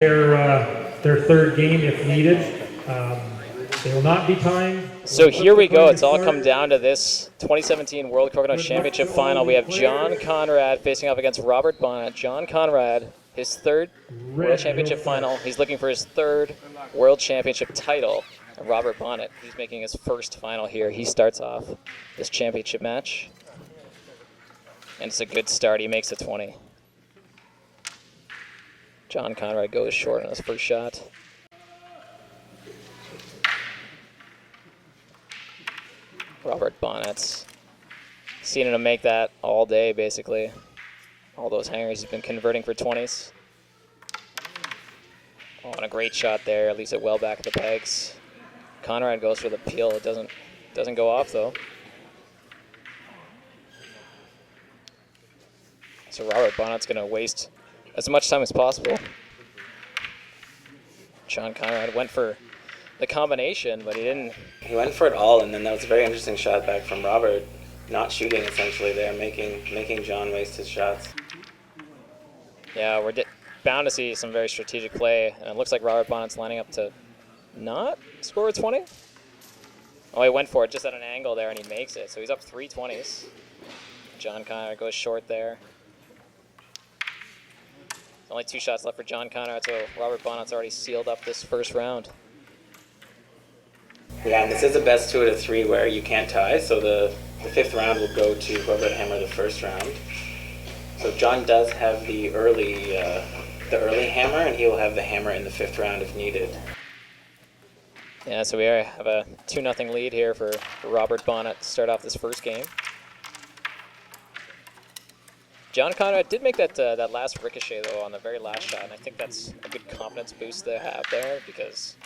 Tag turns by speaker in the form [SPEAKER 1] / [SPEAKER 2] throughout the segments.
[SPEAKER 1] their third game if needed. They will not be timed.
[SPEAKER 2] So here we go. It's all come down to this 2017 World Crokinole Championship final. We have John Conrad facing off against Robert Bonnett. John Conrad, his third World Championship final. He's looking for his third World Championship title. And Robert Bonnett, he's making his first final here. He starts off this championship match. And it's a good start. He makes a 20. John Conrad goes short on his first shot. Robert Bonnett's seen him make that all day, basically. All those hangers he's been converting for 20s. Oh, and a great shot there. Leaves it well back at the pegs. Conrad goes for the peel. It doesn't go off, though. So Robert Bonnett's going to waste as much time as possible. John Conrad went for the combination, but he didn't.
[SPEAKER 3] He went for it all, and then that was a very interesting shot back from Robert, not shooting essentially there, making John waste his shots.
[SPEAKER 2] Yeah, we're bound to see some very strategic play, and it looks like Robert Bonnett's lining up to not score a 20. Oh, he went for it just at an angle there, and he makes it, so he's up 3 20s. John Conrad goes short there. Only 2 shots left for John Conrad, so Robert Bonnett's already sealed up this first round.
[SPEAKER 3] Yeah, and this is a best 2 out of 3 where you can't tie, so the 5th round will go to whoever hammered the first round. So John does have the early hammer, and he will have the hammer in the 5th round if needed.
[SPEAKER 2] Yeah, so we have a 2-0 lead here for Robert Bonnett to start off this first game. John Conrad did make that last ricochet, though, on the very last shot, and I think that's a good confidence boost to have there because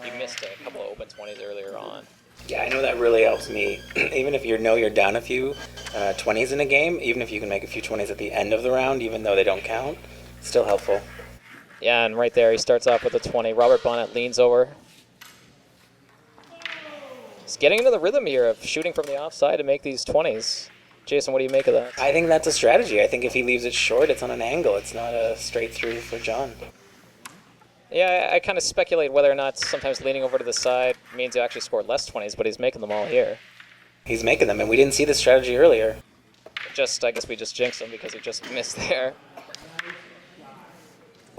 [SPEAKER 2] he missed a couple of open 20s earlier on.
[SPEAKER 3] Yeah, I know that really helps me. Even if you're down a few 20s in a game, even if you can make a few 20s at the end of the round, even though they don't count, still helpful.
[SPEAKER 2] Yeah, and right there he starts off with a 20. Robert Bonnett leans over. He's getting into the rhythm here of shooting from the offside to make these 20s. Jason, what do you make of that?
[SPEAKER 3] I think that's a strategy. I think if he leaves it short, it's on an angle. It's not a straight through for John.
[SPEAKER 2] Yeah, I kind of speculate whether or not sometimes leaning over to the side means you actually score less 20s, but he's making them all here.
[SPEAKER 3] He's making them, and we didn't see this strategy earlier.
[SPEAKER 2] I guess we just jinxed him because he just missed there.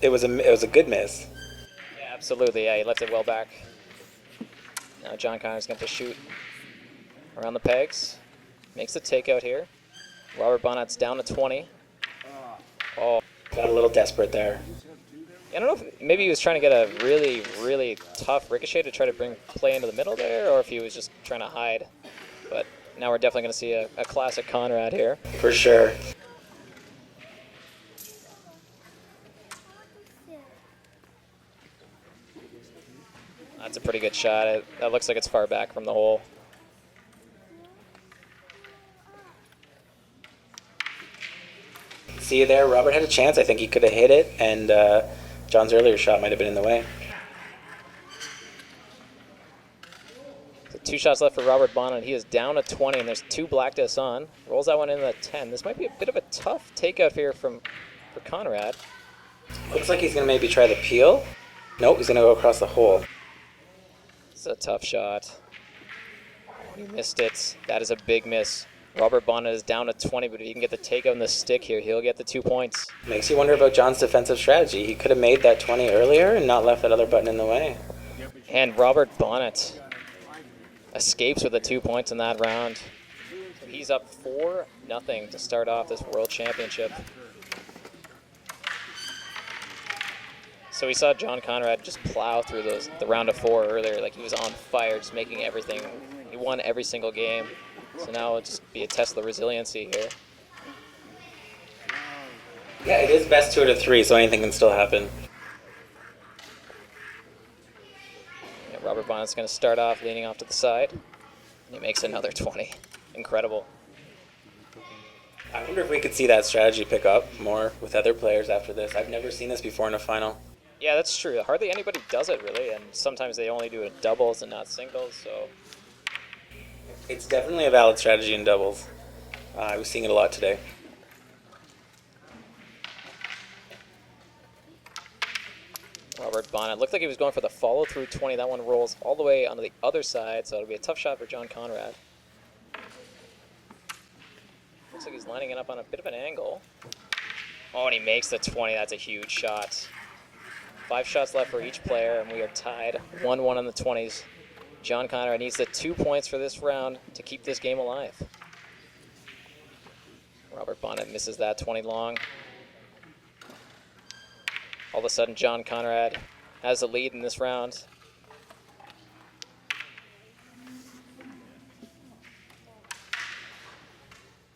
[SPEAKER 3] It was a good miss.
[SPEAKER 2] Yeah, absolutely. Yeah, he left it well back. Now John Connor's going to shoot around the pegs. Makes the takeout here. Robert Bonnett's down to 20. Oh.
[SPEAKER 3] Got a little desperate there.
[SPEAKER 2] I don't know if maybe he was trying to get a really, really tough ricochet to try to bring play into the middle there, or if he was just trying to hide. But now we're definitely going to see a classic Conrad here.
[SPEAKER 3] For sure.
[SPEAKER 2] That's a pretty good shot. That looks like it's far back from the hole.
[SPEAKER 3] See you there. Robert had a chance. I think he could have hit it, and John's earlier shot might have been in the way.
[SPEAKER 2] So 2 shots left for Robert Bonnett. He is down to 20, and there's 2 black discs on. Rolls that one in at 10. This might be a bit of a tough takeout here for Conrad.
[SPEAKER 3] Looks like he's going to maybe try the peel. Nope, he's going to go across the hole.
[SPEAKER 2] It's a tough shot. He missed it. That is a big miss. Robert Bonnett is down to 20, but if he can get the takeout and the stick here, he'll get the 2 points.
[SPEAKER 3] Makes you wonder about John's defensive strategy. He could have made that 20 earlier and not left that other button in the way.
[SPEAKER 2] And Robert Bonnett escapes with the 2 points in that round. He's up 4-0 to start off this World Championship. So we saw John Conrad just plow through the round of 4 earlier. Like he was on fire, just making everything. He won every single game. So now it'll just be a test of the resiliency here.
[SPEAKER 3] Yeah, it is best 2 out of 3, so anything can still happen.
[SPEAKER 2] Yeah, Robert Bonnett's going to start off leaning off to the side. And he makes another 20. Incredible.
[SPEAKER 3] I wonder if we could see that strategy pick up more with other players after this. I've never seen this before in a final.
[SPEAKER 2] Yeah, that's true. Hardly anybody does it, really, and sometimes they only do it in doubles and not singles, so...
[SPEAKER 3] It's definitely a valid strategy in doubles. I was seeing it a lot today.
[SPEAKER 2] Robert Bonnett looked like he was going for the follow-through 20. That one rolls all the way onto the other side, so it'll be a tough shot for John Conrad. Looks like he's lining it up on a bit of an angle. Oh, and he makes the 20. That's a huge shot. 5 shots left for each player, and we are tied 1-1 on the 20s. John Conrad needs the 2 points for this round to keep this game alive. Robert Bonnett misses that 20 long. All of a sudden, John Conrad has the lead in this round.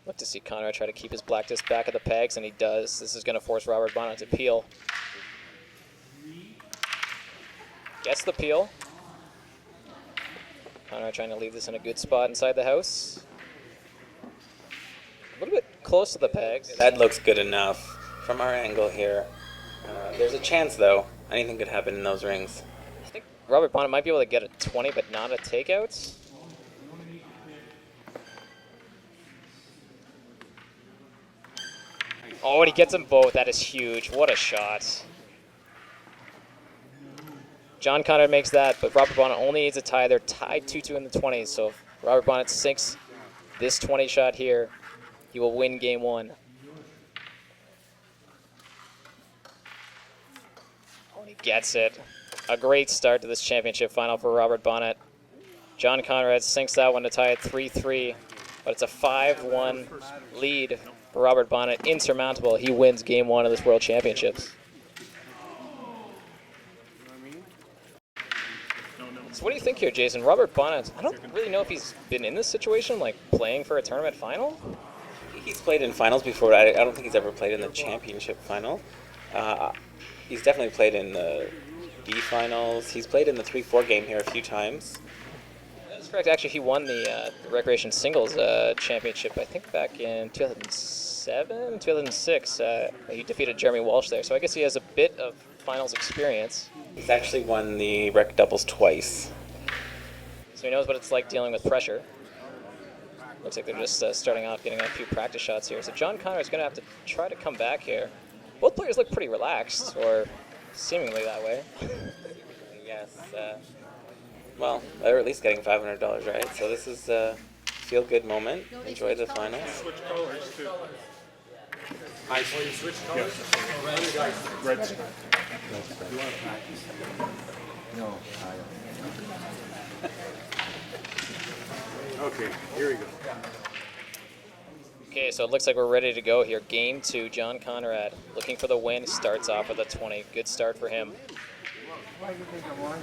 [SPEAKER 2] Look to see Conrad try to keep his black disc back at the pegs, and he does. This is going to force Robert Bonnett to peel. Gets the peel. Conrad trying to leave this in a good spot inside the house. A little bit close to the pegs.
[SPEAKER 3] That looks good enough from our angle here. There's a chance, though. Anything could happen in those rings.
[SPEAKER 2] I think Robert Bonnett might be able to get a 20, but not a takeout. Oh, and he gets them both. That is huge. What a shot. John Conrad makes that, but Robert Bonnett only needs a tie. They're tied 2-2 in the 20s, so if Robert Bonnett sinks this 20 shot here, he will win game 1. Oh, and he gets it. A great start to this championship final for Robert Bonnett. John Conrad sinks that one to tie at 3-3, but it's a 5-1 lead for Robert Bonnett. Insurmountable. He wins game 1 of this World Championships. So what do you think here, Jason? Robert Bonnett, I don't really know if he's been in this situation, like playing for a tournament final.
[SPEAKER 3] He's played in finals before, but I don't think he's ever played in the championship final. He's definitely played in the B finals. He's played in the 3-4 game here a few times.
[SPEAKER 2] That's correct. Actually, he won the Recreation Singles Championship, I think back in 2007, 2006. He defeated Jeremy Walsh there, so I guess he has a bit of finals experience.
[SPEAKER 3] He's actually won the rec doubles twice.
[SPEAKER 2] So he knows what it's like dealing with pressure. Looks like they're just starting off getting a few practice shots here. So John Conrad's going to have to try to come back here. Both players look pretty relaxed, or seemingly that way.
[SPEAKER 3] Yes. Well, they're at least getting $500, right? So this is a feel-good moment. Enjoy the finals.
[SPEAKER 4] Switch colors too. I switch colors? Red. You want to practice? No, Okay, here we go.
[SPEAKER 2] Okay, so it looks like we're ready to go here. Game 2, John Conrad looking for the win. Starts off with a 20. Good start for him.
[SPEAKER 4] Why do you think I won?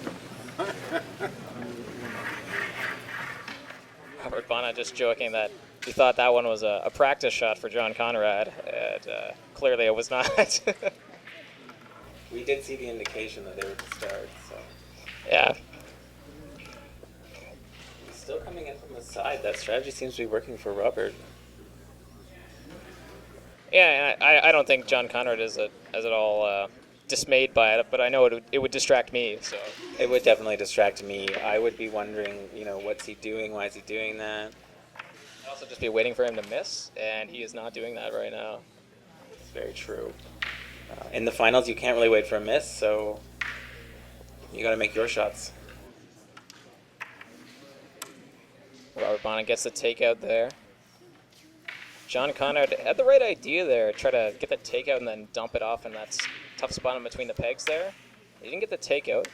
[SPEAKER 2] Robert Bonnett just joking that he thought that one was a practice shot for John Conrad, and clearly it was not.
[SPEAKER 3] We did see the indication that they were to start, so.
[SPEAKER 2] Yeah.
[SPEAKER 3] He's still coming in from the side. That strategy seems to be working for Robert.
[SPEAKER 2] Yeah, and I don't think John Conrad is at all dismayed by it, but I know it would distract me. So
[SPEAKER 3] It would definitely distract me. I would be wondering, what's he doing? Why is he doing that?
[SPEAKER 2] I'd also just be waiting for him to miss, and he is not doing that right now.
[SPEAKER 3] It's very true. In the finals, you can't really wait for a miss, so you got to make your shots.
[SPEAKER 2] Robert Bonnett gets the takeout there. John Conrad had the right idea there. Try to get the takeout and then dump it off in that tough spot in between the pegs there. He didn't get the takeout.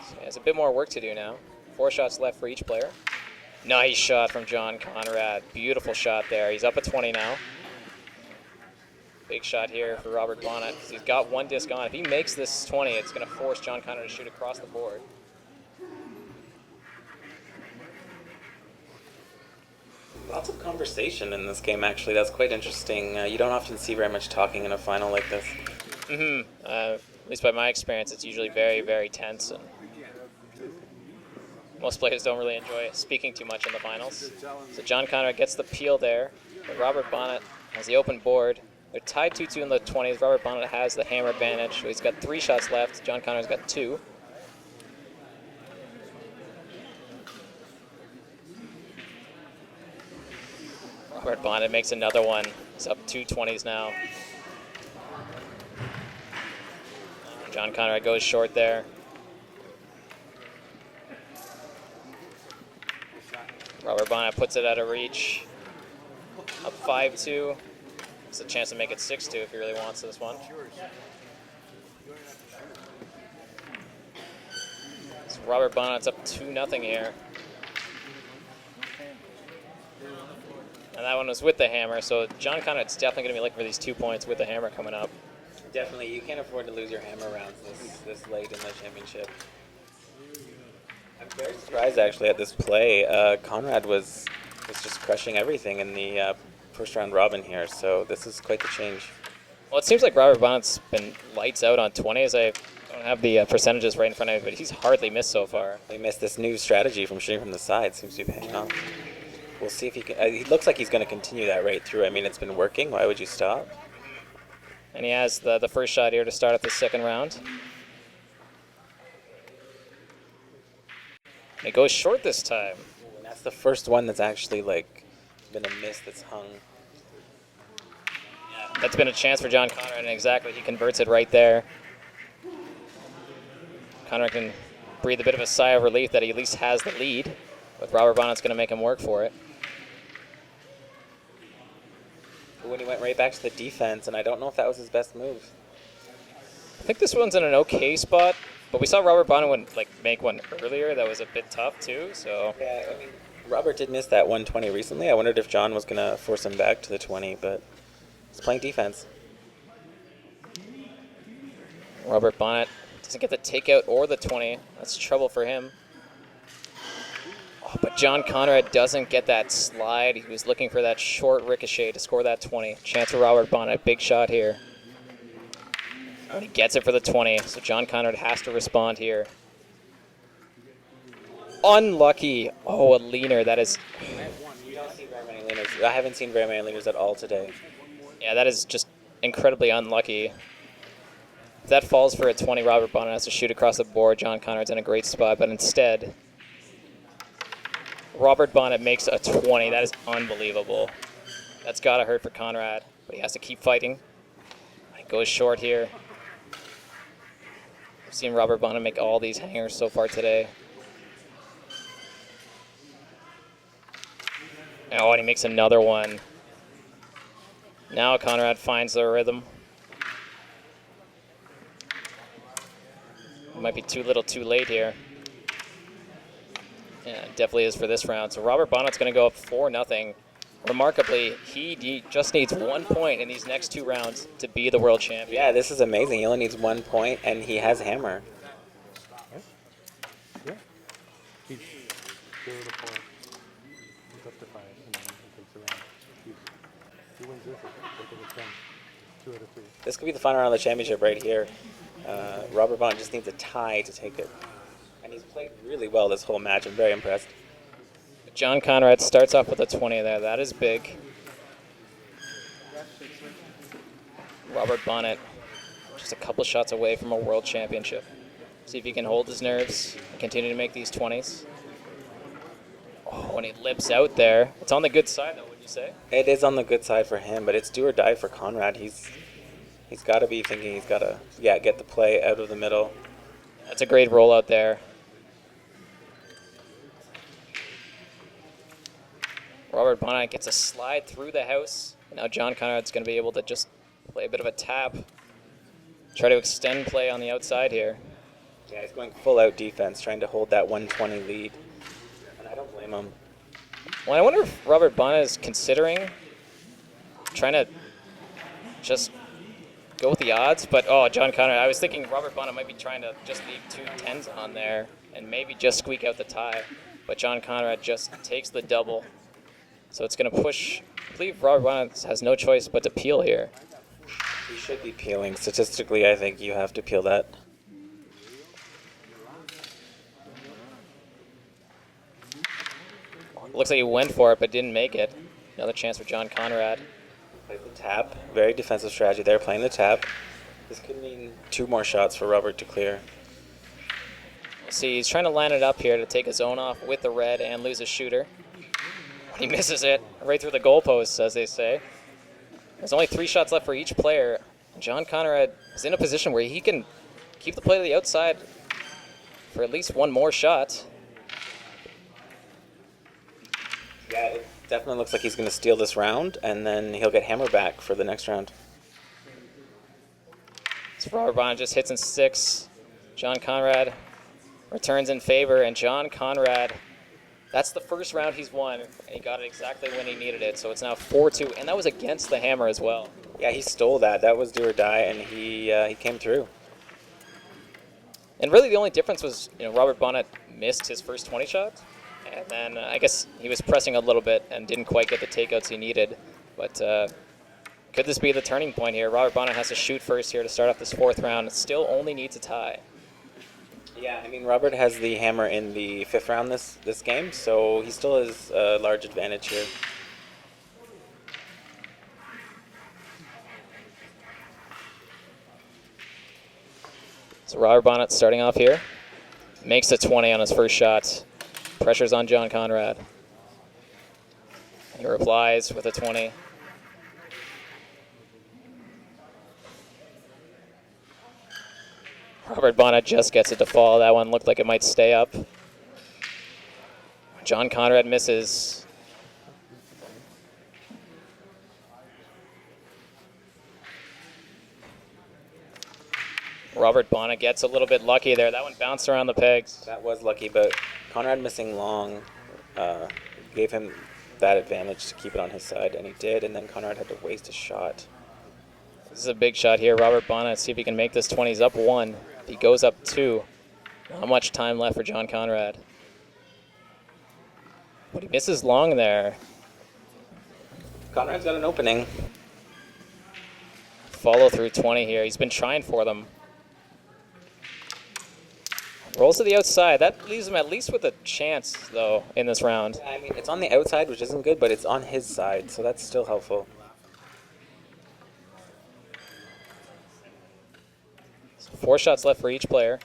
[SPEAKER 2] So he has a bit more work to do now. 4 shots left for each player. Nice shot from John Conrad. Beautiful shot there. He's up at 20 now. Big shot here for Robert Bonnett because he's got 1 disc on. If he makes this 20, it's going to force John Conrad to shoot across the board.
[SPEAKER 3] Lots of conversation in this game, actually. That's quite interesting. You don't often see very much talking in a final like this.
[SPEAKER 2] At least by my experience, it's usually very, very tense. And most players don't really enjoy speaking too much in the finals. So John Conrad gets the peel there. But Robert Bonnett has the open board. They're tied 2-2 in the 20s. Robert Bonnett has the hammer advantage. So he's got 3 shots left. John Conrad's got 2. Robert Bonnett makes another one. He's up 2 20s now. John Conrad goes short there. Robert Bonnett puts it out of reach. Up 5-2. It's a chance to make it 6-2 if he really wants this one. So Robert Bonnett's up 2-0 here. And that one was with the hammer, so John Conrad's definitely going to be looking for these 2 points with the hammer coming up.
[SPEAKER 3] Definitely, you can't afford to lose your hammer rounds this late in the championship. I'm very surprised actually at this play. Conrad was just crushing everything in the first round robin here, so this is quite the change.
[SPEAKER 2] Well, it seems like Robert Bonnett's been lights out on 20s. I don't have the percentages right in front of me, but he's hardly missed so far.
[SPEAKER 3] He missed this new strategy from shooting from the side. Seems to be paying off. We'll see if he can. He looks like he's going to continue that right through. I mean, it's been working. Why would you stop?
[SPEAKER 2] And he has the first shot here to start at the second round. And it goes short this time.
[SPEAKER 3] And that's the first one that's actually like been a miss that's hung.
[SPEAKER 2] Yeah, that's been a chance for John Conrad, and exactly, he converts it right there. Conrad can breathe a bit of a sigh of relief that he at least has the lead, but Robert Bonnett's going to make him work for it.
[SPEAKER 3] When he went right back to the defense, and I don't know if that was his best move.
[SPEAKER 2] I think this one's in an okay spot, but we saw Robert Bonnett make one earlier that was a bit tough too, so...
[SPEAKER 3] Yeah, I mean, Robert did miss that 120 recently. I wondered if John was going to force him back to the 20, but he's playing defense.
[SPEAKER 2] Robert Bonnett doesn't get the takeout or the 20. That's trouble for him. Oh, but John Conrad doesn't get that slide. He was looking for that short ricochet to score that 20. Chance for Robert Bonnett. Big shot here. And he gets it for the 20, so John Conrad has to respond here. Unlucky. Oh, a leaner. That is...
[SPEAKER 3] You don't see very many leaners. I haven't seen very many leaners at all today.
[SPEAKER 2] Yeah, that is just incredibly unlucky. If that falls for a 20, Robert Bonnett has to shoot across the board. John Conrad's in a great spot, but instead... Robert Bonnett makes a 20. That is unbelievable. That's got to hurt for Conrad, but he has to keep fighting. He goes short here. We've seen Robert Bonnett make all these hangers so far today. Oh, and he makes another one. Now Conrad finds the rhythm. It might be too little too late here. Yeah, it definitely is for this round. So Robert Bonnett's going to go up 4-0. Remarkably, he just needs 1 point in these next 2 rounds to be the world champion.
[SPEAKER 3] Yeah, this is amazing. He only needs 1 point, and he has hammer.
[SPEAKER 4] Yeah. He's 0 to 4. He's up to 5, and then he takes a round. He wins this, I think it's 10. 2 out of 3.
[SPEAKER 3] This could be the final round of the championship right here. Robert Bonnett just needs a tie to take it. And he's played really well this whole match. I'm very impressed.
[SPEAKER 2] John Conrad starts off with a 20 there. That is big. Robert Bonnett just a couple shots away from a world championship. See if he can hold his nerves and continue to make these 20s. Oh, and he lips out there. It's on the good side, though, would you say?
[SPEAKER 3] It is on the good side for him, but it's do or die for Conrad. He's got to be thinking he's got to get the play out of the middle.
[SPEAKER 2] That's a great rollout there. Robert Bonnett gets a slide through the house. Now John Conrad's going to be able to just play a bit of a tap. Try to extend play on the outside here.
[SPEAKER 3] Yeah, he's going full out defense, trying to hold that 120 lead. And I don't blame him.
[SPEAKER 2] Well, I wonder if Robert Bonnett is considering trying to just go with the odds. But, oh, John Conrad, I was thinking Robert Bonnett might be trying to just leave 2 10s on there and maybe just squeak out the tie. But John Conrad just takes the double. So it's going to push. I believe Robert Bonnett has no choice but to peel here.
[SPEAKER 3] He should be peeling. Statistically, I think you have to peel that.
[SPEAKER 2] Looks like he went for it but didn't make it. Another chance for John Conrad.
[SPEAKER 3] Plays the tap. Very defensive strategy there, playing the tap. This could mean 2 more shots for Robert to clear.
[SPEAKER 2] We'll see, he's trying to line it up here to take his own off with the red and lose a shooter. He misses it right through the goalposts, as they say. There's only 3 shots left for each player. John Conrad is in a position where he can keep the play to the outside for at least one more shot.
[SPEAKER 3] Yeah, it definitely looks like he's going to steal this round, and then he'll get hammer back for the next round.
[SPEAKER 2] So Robert Bonnett just hits in 6. John Conrad returns in favor, and John Conrad, that's the first round he's won, and he got it exactly when he needed it, so it's now 4-2, and that was against the hammer as well.
[SPEAKER 3] Yeah, he stole that. That was do or die, and he came through.
[SPEAKER 2] And really the only difference was, Robert Bonnett missed his first 20 shots, and then I guess he was pressing a little bit and didn't quite get the takeouts he needed, but could this be the turning point here? Robert Bonnett has to shoot first here to start off this 4th round. It still only needs a tie.
[SPEAKER 3] Yeah, I mean, Robert has the hammer in the 5th round this game, so he still has a large advantage here.
[SPEAKER 2] So Robert Bonnett starting off here. Makes a 20 on his first shot. Pressure's on John Conrad. He replies with a 20. Robert Bonnett just gets it to fall. That one looked like it might stay up. John Conrad misses. Robert Bonnett gets a little bit lucky there. That one bounced around the pegs.
[SPEAKER 3] That was lucky, but Conrad missing long gave him that advantage to keep it on his side, and he did, and then Conrad had to waste a shot.
[SPEAKER 2] This is a big shot here. Robert Bonnett, see if he can make this 20. He's up 1. He goes up 2. Not much time left for John Conrad. But he misses long there.
[SPEAKER 3] Conrad's got an opening.
[SPEAKER 2] Follow through 20 here. He's been trying for them. Rolls to the outside. That leaves him at least with a chance, though, in this round.
[SPEAKER 3] I mean, it's on the outside, which isn't good, but it's on his side, so that's still helpful.
[SPEAKER 2] So 4 shots left for each player.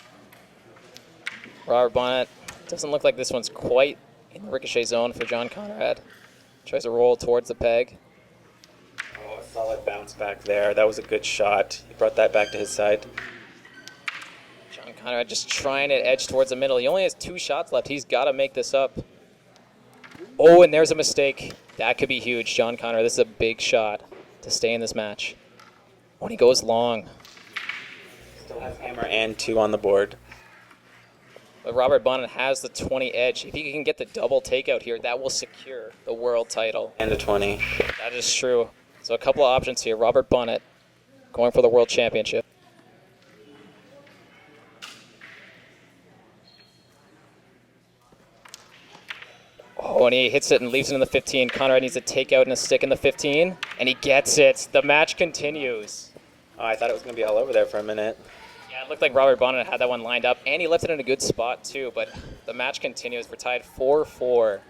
[SPEAKER 2] Robert Bonnett, doesn't look like this one's quite in the ricochet zone for John Conrad. Tries to roll towards the peg.
[SPEAKER 3] Oh, a solid bounce back there. That was a good shot. He brought that back to his side.
[SPEAKER 2] John Conrad just trying to edge towards the middle. He only has 2 shots left. He's got to make this up. Oh, and there's a mistake. That could be huge, John Conrad. This is a big shot to stay in this match. When he goes long.
[SPEAKER 3] Still has hammer and 2 on the board.
[SPEAKER 2] But Robert Bonnett has the 20 edge. If he can get the double takeout here, that will secure the world title.
[SPEAKER 3] And a 20.
[SPEAKER 2] That is true. So a couple of options here. Robert Bonnett going for the world championship. Oh, and he hits it and leaves it in the 15. Conrad needs a takeout and a stick in the 15, and he gets it. The match continues.
[SPEAKER 3] Oh, I thought it was going to be all over there for a minute.
[SPEAKER 2] Yeah, it looked like Robert Bonnett had that one lined up, and he left it in a good spot, too. But the match continues. We're tied 4-4.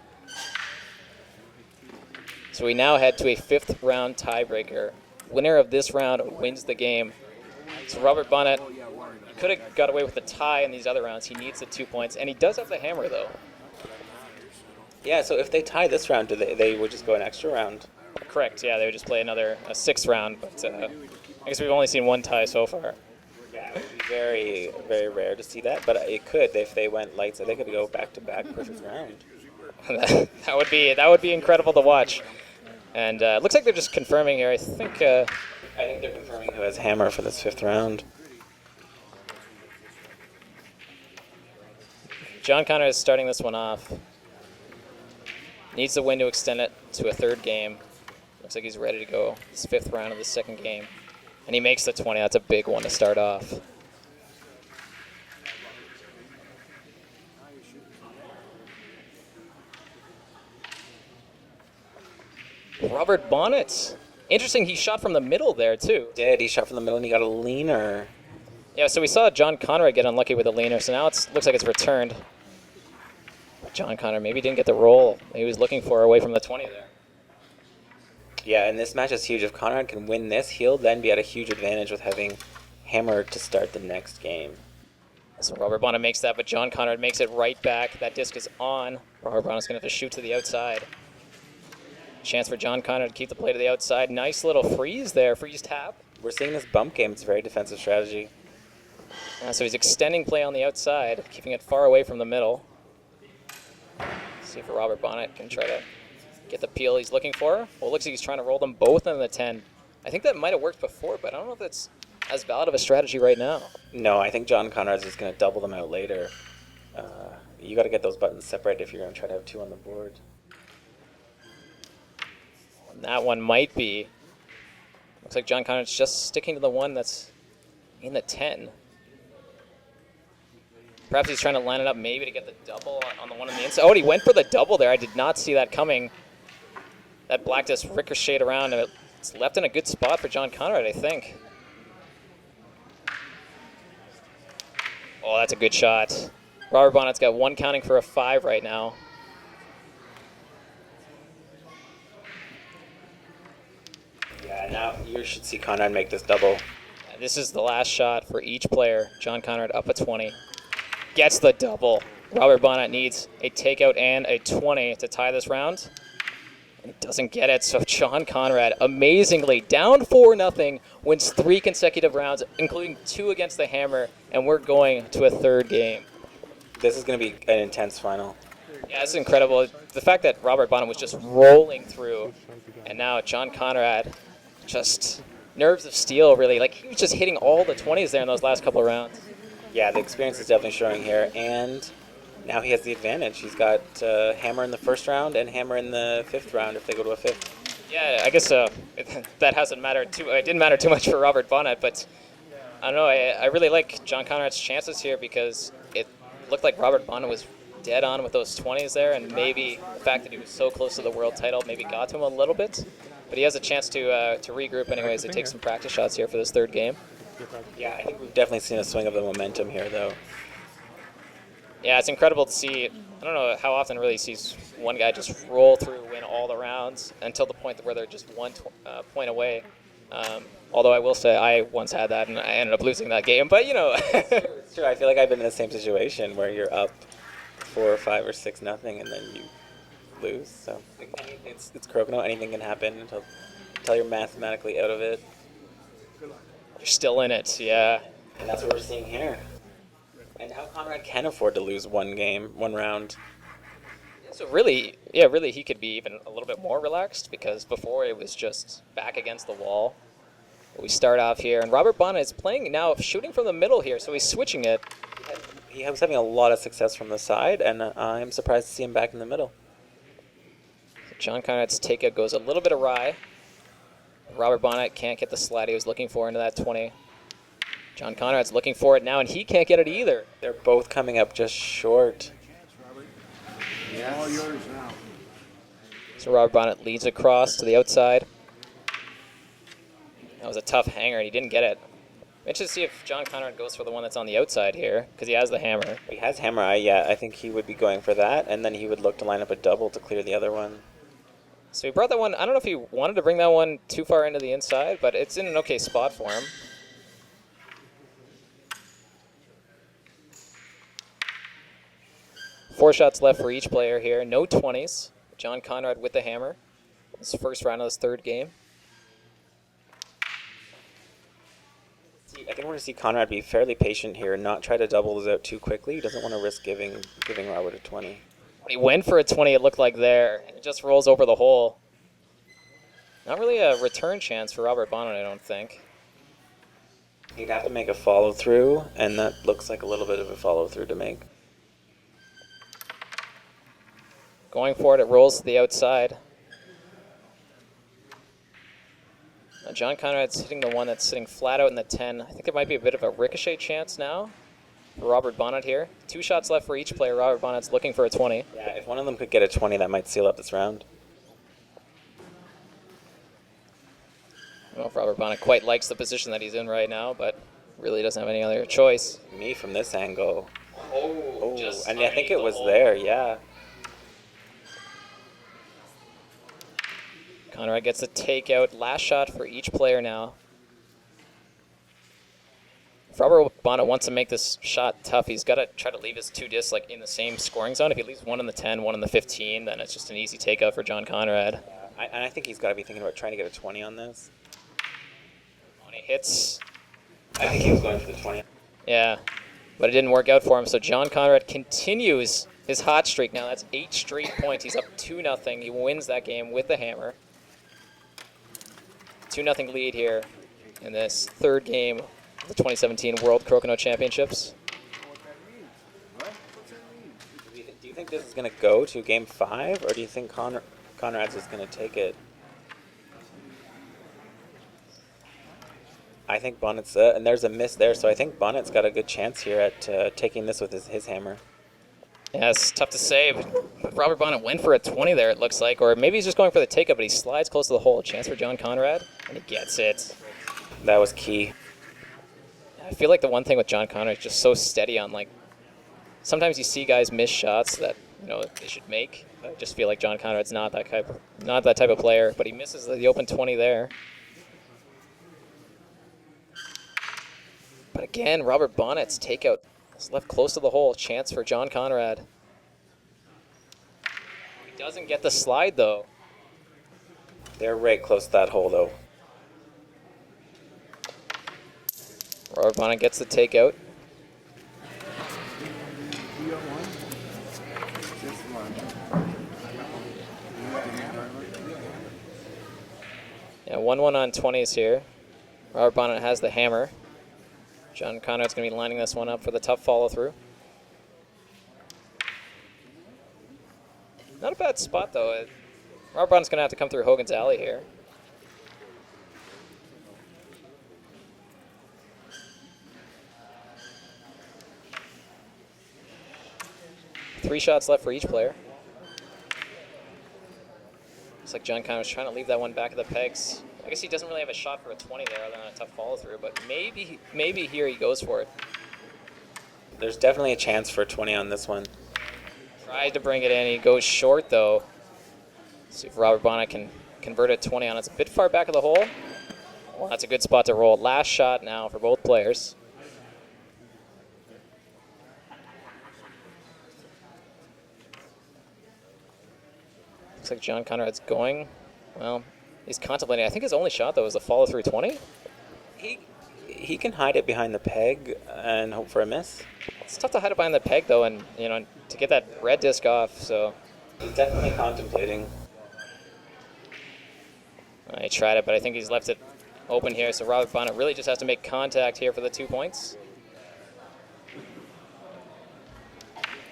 [SPEAKER 2] So we now head to a 5th round tiebreaker. Winner of this round wins the game. So Robert Bonnett could have got away with a tie in these other rounds. He needs the 2 points, and he does have the hammer, though.
[SPEAKER 3] Yeah, so if they tie this round, they would just go an extra round?
[SPEAKER 2] Correct, yeah, they would just play a 6th round, but I guess we've only seen one tie so far.
[SPEAKER 3] Yeah, it would be very, very rare to see that, but it could if they went lights. So they could go back-to-back perfect round.
[SPEAKER 2] that would be incredible to watch. And it looks like they're just confirming here. I think
[SPEAKER 3] they're confirming who has hammer for this 5th round.
[SPEAKER 2] John Conrad is starting this one off. Needs the win to extend it to a 3rd game. Looks like he's ready to go this 5th round of the 2nd game. And he makes the 20. That's a big one to start off. Robert Bonnett. Interesting, he shot from the middle there, too.
[SPEAKER 3] He shot from the middle and he got a leaner.
[SPEAKER 2] Yeah, so we saw John Conrad get unlucky with a leaner, so now it looks like it's returned. John Conrad maybe didn't get the roll he was looking for away from the 20 there.
[SPEAKER 3] Yeah, and this match is huge. If Conrad can win this, he'll then be at a huge advantage with having hammer to start the next game.
[SPEAKER 2] So Robert Bonnett makes that, but John Conrad makes it right back. That disc is on. Robert Bonnett's going to have to shoot to the outside. Chance for John Conrad to keep the play to the outside. Nice little freeze there, freeze tap.
[SPEAKER 3] We're seeing this bump game. It's a very defensive strategy.
[SPEAKER 2] So he's extending play on the outside, keeping it far away from the middle. See if Robert Bonnett can try to get the peel he's looking for. Well, it looks like he's trying to roll them both in the 10. I think that might have worked before, but I don't know if that's as valid of a strategy right now.
[SPEAKER 3] No, I think John Conrad's just going to double them out later. You got to get those buttons separated if you're going to try to have 2 on the board.
[SPEAKER 2] And that one might be. Looks like John Conrad's just sticking to the one that's in the 10. Perhaps he's trying to line it up maybe to get the double on the one on the inside. Oh, he went for the double there. I did not see that coming. That black disc ricocheted around, and it's left in a good spot for John Conrad, I think. Oh, that's a good shot. Robert Bonnett's got one counting for a 5 right now.
[SPEAKER 3] Yeah, now you should see Conrad make this double.
[SPEAKER 2] And this is the last shot for each player. John Conrad up a 20. Gets the double. Robert Bonnett needs a takeout and a 20 to tie this round. And he doesn't get it, so John Conrad, amazingly, down 4-0, wins 3 consecutive rounds, including 2 against the hammer, and we're going to a 3rd game.
[SPEAKER 3] This is going to be an intense final.
[SPEAKER 2] Yeah, this is incredible. The fact that Robert Bonnett was just rolling through, and now John Conrad, just nerves of steel, really. Like, he was just hitting all the 20s there in those last couple of rounds.
[SPEAKER 3] Yeah, the experience is definitely showing here, and now he has the advantage. He's got hammer in the 1st round and hammer in the 5th round if they go to a 5th.
[SPEAKER 2] Yeah, I guess that hasn't mattered too. It didn't matter too much for Robert Bonnett, but I don't know. I really like John Conrad's chances here because it looked like Robert Bonnett was dead on with those 20s there, and maybe the fact that he was so close to the world title maybe got to him a little bit. But he has a chance to regroup anyways. They take some practice shots here for this 3rd game.
[SPEAKER 3] Yeah, I think we've definitely seen a swing of the momentum here, though.
[SPEAKER 2] Yeah, it's incredible to see. I don't know how often really sees one guy just roll through, win all the rounds until the point where they're just 1 point away. Although I will say I once had that and I ended up losing that game. But, you know.
[SPEAKER 3] It's true. I feel like I've been in the same situation where you're up 4 or 5 or 6-0 and then you lose. So it's Crokinole. Anything can happen until you're mathematically out of it.
[SPEAKER 2] You're still in it, yeah.
[SPEAKER 3] And that's what we're seeing here. And how Conrad can afford to lose 1 game, 1 round.
[SPEAKER 2] So really, he could be even a little bit more relaxed because before it was just back against the wall. We start off here, and Robert Bonnett is playing now, shooting from the middle here, so he's switching it.
[SPEAKER 3] He was having a lot of success from the side, and I'm surprised to see him back in the middle.
[SPEAKER 2] So John Conrad's takeout goes a little bit awry. Robert Bonnett can't get the slide he was looking for into that 20. John Conrad's looking for it now, and he can't get it either.
[SPEAKER 3] They're both coming up just short.
[SPEAKER 5] Yeah. All yours now.
[SPEAKER 2] So Robert Bonnett leads across to the outside. That was a tough hanger, and he didn't get it. Interested to see if John Conrad goes for the one that's on the outside here, because he has the hammer.
[SPEAKER 3] He has hammer. I think he would be going for that, and then he would look to line up a double to clear the other one.
[SPEAKER 2] So he brought that one. I don't know if he wanted to bring that one too far into the inside, but it's in an okay spot for him. Four shots left for each player here. No 20s. John Conrad with the hammer. This first round of this 3rd game.
[SPEAKER 3] I think we're going to see Conrad be fairly patient here, not try to double this out too quickly. He doesn't want to risk giving Robert a 20.
[SPEAKER 2] When he went for a 20, it looked like there. And it just rolls over the hole. Not really a return chance for Robert Bonnett, I don't think.
[SPEAKER 3] He'd have to make a follow-through, and that looks like a little bit of a follow-through to make.
[SPEAKER 2] Going for it, it rolls to the outside. Now John Conrad's hitting the one that's sitting flat out in the 10. I think there might be a bit of a ricochet chance now for Robert Bonnett here. 2 shots left for each player. Robert Bonnett's looking for a 20.
[SPEAKER 3] Yeah, if one of them could get a 20, that might seal up this round.
[SPEAKER 2] I don't know if Robert Bonnett quite likes the position that he's in right now, but really doesn't have any other choice.
[SPEAKER 3] Me from this angle. Oh,
[SPEAKER 2] just
[SPEAKER 3] and I think it
[SPEAKER 2] underneath
[SPEAKER 3] was
[SPEAKER 2] the hole.
[SPEAKER 3] there, yeah.
[SPEAKER 2] Conrad gets a takeout. Last shot for each player now. If Robert Bonnett wants to make this shot tough, he's got to try to leave his 2 discs like in the same scoring zone. If he leaves one in the 10, one in the 15, then it's just an easy takeout for John Conrad.
[SPEAKER 3] And I think he's got to be thinking about trying to get a 20 on this.
[SPEAKER 2] When he hits,
[SPEAKER 3] I think he was going for the 20.
[SPEAKER 2] Yeah, but it didn't work out for him. So John Conrad continues his hot streak. Now that's 8 straight points. He's up 2-0. He wins that game with the hammer. 2-0 lead here in this third game of the 2017 World Crokinole Championships.
[SPEAKER 3] Do you think this is going to go to game 5, or do you think Conrad's is going to take it? I think Bonnett's, and there's a miss there, so I think Bonnett's got a good chance here at taking this with his hammer.
[SPEAKER 2] Yeah, it's tough to say, but Robert Bonnett went for a 20 there, it looks like, or maybe he's just going for the take-up, but he slides close to the hole. A chance for John Conrad, and he gets it.
[SPEAKER 3] That was key.
[SPEAKER 2] I feel like the one thing with John Conrad is just so steady on, like, sometimes you see guys miss shots that, you know, they should make. I just feel like John Conrad's not that type of player, but he misses the open 20 there. But again, Robert Bonnett's takeout is left close to the hole. Chance for John Conrad. He doesn't get the slide, though.
[SPEAKER 3] They're right close to that hole, though.
[SPEAKER 2] Robert Bonnett gets the takeout.
[SPEAKER 5] You got one? Just one.
[SPEAKER 2] Yeah, 1-1 on 20s here. Robert Bonnett has the hammer. John Conrad's going to be lining this one up for the tough follow-through. Not a bad spot, though. Robert Bonnett's going to have to come through Hogan's Alley here. Three shots left for each player. Looks like John Conrad's trying to leave that one back of the pegs. I guess he doesn't really have a shot for a 20 there other than a tough follow-through, but maybe here he goes for it.
[SPEAKER 3] There's definitely a chance for 20 on this one.
[SPEAKER 2] Tried to bring it in. He goes short, though. Let's see if Robert Bonnett can convert a 20 on. It's a bit far back of the hole. Well, that's a good spot to roll. Last shot now for both players. Looks like John Conrad's going. Well, he's contemplating. I think his only shot, though, is the follow-through 20.
[SPEAKER 3] He can hide it behind the peg and hope for a miss.
[SPEAKER 2] It's tough to hide it behind the peg, though, and, you know, to get that red disc off, so.
[SPEAKER 3] He's definitely contemplating.
[SPEAKER 2] He tried it, but I think he's left it open here, so Robert Bonnett really just has to make contact here for the 2 points.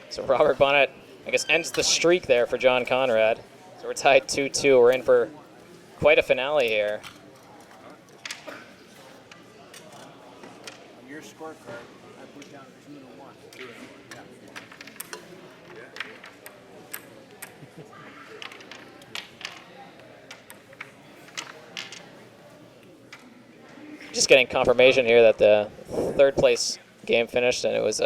[SPEAKER 2] So Robert Bonnett, I guess, ends the streak there for John Conrad. So we're tied 2-2. We're in for quite a finale here.
[SPEAKER 5] On your scorecard, I put down 2-1.
[SPEAKER 2] Just getting confirmation here that the third place game finished, and it was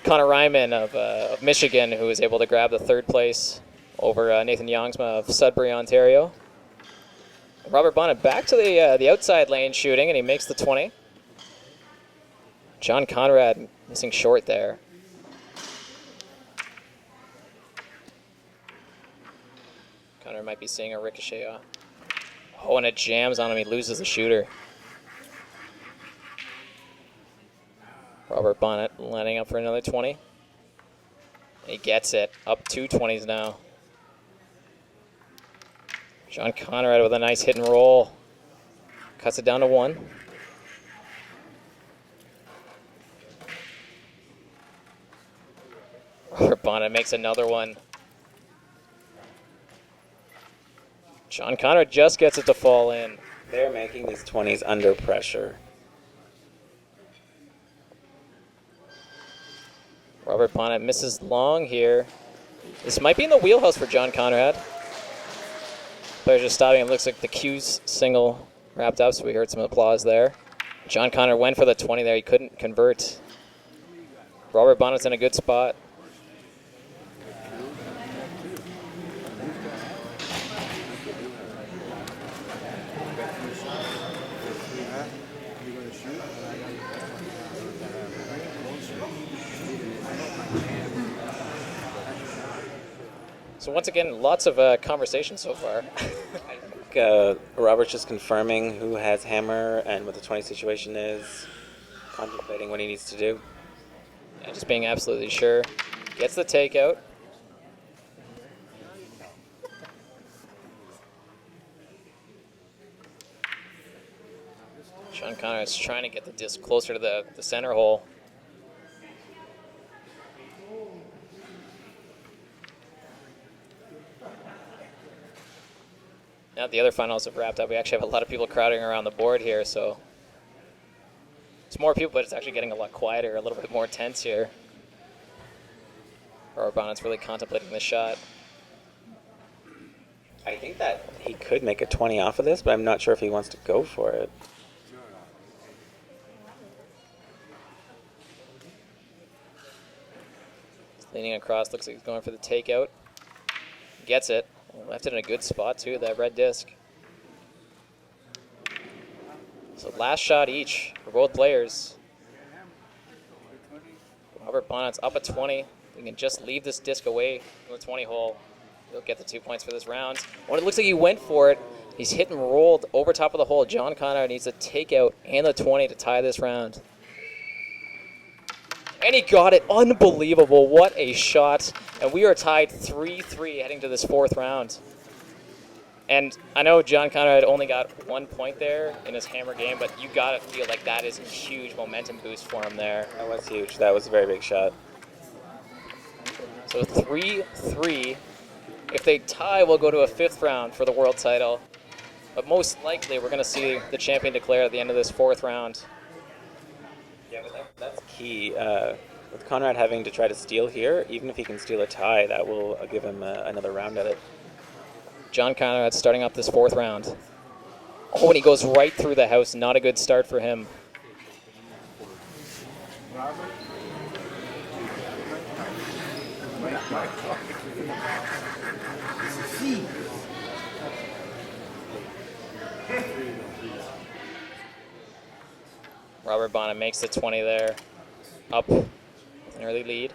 [SPEAKER 2] Connor Ryman of Michigan who was able to grab the third place over Nathan Youngsma of Sudbury, Ontario. Robert Bonnett back to the outside lane shooting, and he makes the 20. John Conrad missing short there. Connor might be seeing a ricochet off. Oh, and it jams on him. He loses the shooter. Robert Bonnett lining up for another 20. He gets it. Up 2 20s now. John Conrad with a nice hit and roll. Cuts it down to 1. Robert Bonnett makes another one. John Conrad just gets it to fall in.
[SPEAKER 3] They're making these 20s under pressure.
[SPEAKER 2] Robert Bonnett misses long here. This might be in the wheelhouse for John Conrad. Players just stopping. It looks like the Q's single wrapped up, so we heard some applause there. John Conrad went for the 20 there. He couldn't convert. Robert Bonnett's in a good spot. So once again, lots of conversation so far.
[SPEAKER 3] Robert's just confirming who has hammer and what the 20 situation is. Contemplating what he needs to do.
[SPEAKER 2] Yeah, just being absolutely sure. Gets the takeout. Sean Conrad's trying to get the disc closer to the center hole. Now that the other finals have wrapped up, we actually have a lot of people crowding around the board here, so it's more people, but it's actually getting a lot quieter, a little bit more tense here. Robert Bonnett's really contemplating the shot.
[SPEAKER 3] I think that he could make a 20 off of this, but I'm not sure if he wants to go for it.
[SPEAKER 2] He's leaning across, looks like he's going for the takeout. Gets it. Left it in a good spot too, that red disc. So last shot each for both players. Robert Bonnet's up at 20. He can just leave this disc away from the 20 hole. He'll get the 2 points for this round. When it looks like he went for it, he's hit and rolled over top of the hole. John Conrad needs a takeout and the 20 to tie this round. And he got it. Unbelievable. What a shot. And we are tied 3-3 heading to this fourth round. And I know John Conrad only got 1 point there in his hammer game, but you got to feel like that is a huge momentum boost for him there.
[SPEAKER 3] That was huge. That was a very big shot.
[SPEAKER 2] So 3-3. If they tie, we'll go to a fifth round for the world title. But most likely, we're going to see the champion declared at the end of this fourth round.
[SPEAKER 3] Yeah, but that's key. With Conrad having to try to steal here, even if he can steal a tie, that will give him another round at it.
[SPEAKER 2] John Conrad starting up this fourth round. Oh, and he goes right through the house. Not a good start for him. Robert Bonnett makes the 20 there. Up with an early lead.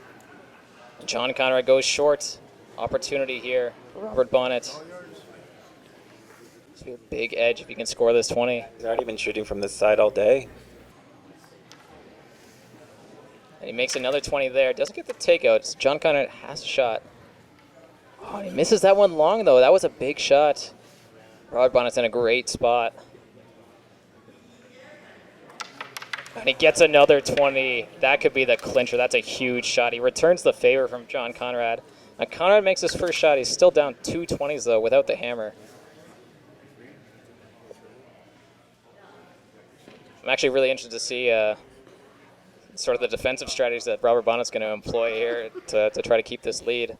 [SPEAKER 2] John Conrad goes short. Opportunity here for Robert Bonnett. It's a big edge if he can score this 20.
[SPEAKER 3] He's already been shooting from this side all day.
[SPEAKER 2] And he makes another 20 there. Doesn't get the takeout. John Conrad has a shot. Oh, and he misses that one long, though. That was a big shot. Robert Bonnett's in a great spot. And he gets another 20. That could be the clincher. That's a huge shot. He returns the favor from John Conrad. Now Conrad makes his first shot. He's still down 2 20s, though, without the hammer. I'm actually really interested to see sort of the defensive strategies that Robert Bonnett's going to employ here to try to keep this lead.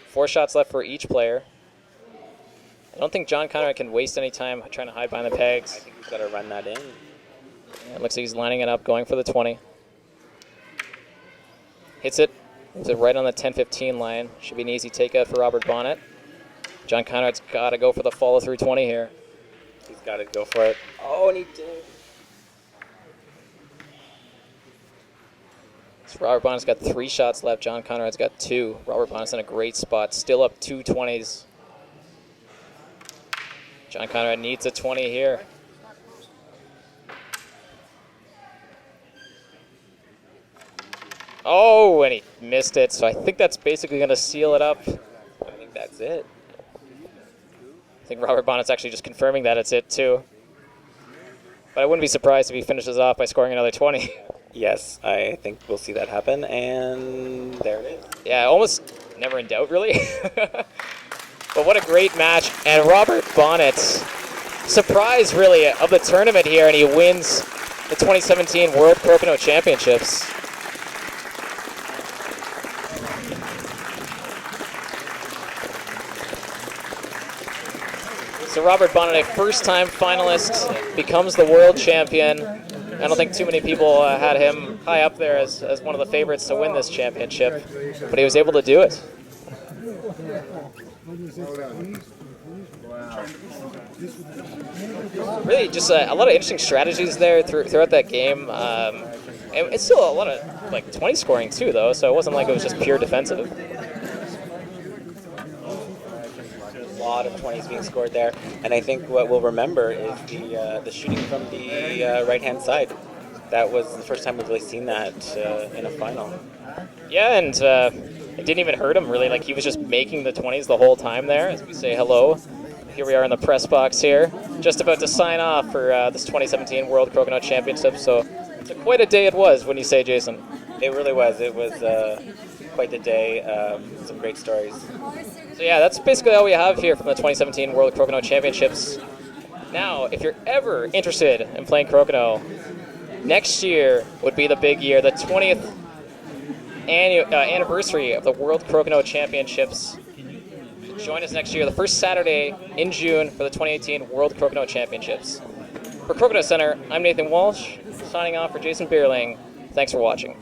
[SPEAKER 2] 4 shots left for each player. I don't think John Conrad can waste any time trying to hide behind the pegs.
[SPEAKER 3] I think he's got to run that in.
[SPEAKER 2] Yeah, it looks like he's lining it up, going for the 20. Hits it. Hits it right on the 10-15 line. Should be an easy takeout for Robert Bonnett. John Conrad's got to go for the follow-through 20 here.
[SPEAKER 3] He's got to go for it. Oh, and he did.
[SPEAKER 2] So Robert Bonnett's got 3 shots left. John Conrad's got 2. Robert Bonnett's in a great spot. Still up 2 20s. John Conrad needs a 20 here. Oh, and he missed it. So I think that's basically going to seal it up.
[SPEAKER 3] I think that's it.
[SPEAKER 2] I think Robert Bonnett's actually just confirming that it's it, too. But I wouldn't be surprised if he finishes off by scoring another 20.
[SPEAKER 3] Yes, I think we'll see that happen, and there it is.
[SPEAKER 2] Yeah, almost never in doubt, really. But what a great match. And Robert Bonnett, surprise, really, of the tournament here, and he wins the 2017 World Crokinole Championships. So Robert Bonnett, a first-time finalist, becomes the world champion. I don't think too many people had him high up there as one of the favorites to win this championship, but he was able to do it. Really, just a lot of interesting strategies there throughout that game. And it's still a lot of like 20 scoring too, though, so it wasn't like it was just pure defensive.
[SPEAKER 3] A lot of 20s being scored there. And I think what we'll remember is the shooting from the right-hand side. That was the first time we've really seen that in a final.
[SPEAKER 2] Yeah, and it didn't even hurt him, really. Like, he was just making the 20s the whole time there as we say hello. Here we are in the press box here, just about to sign off for this 2017 World Crokinole Championship. So quite a day it was, wouldn't you say, Jason?
[SPEAKER 3] It really was. It was quite the day. Some great stories.
[SPEAKER 2] So yeah, that's basically all we have here from the 2017 World Crokinole Championships. Now, if you're ever interested in playing Crokinole, next year would be the big year, the 20th anniversary of the World Crokinole Championships. Join us next year, the first Saturday in June for the 2018 World Crokinole Championships. For Crokinole Center, I'm Nathan Walsh, signing off for Jason Bierling. Thanks for watching.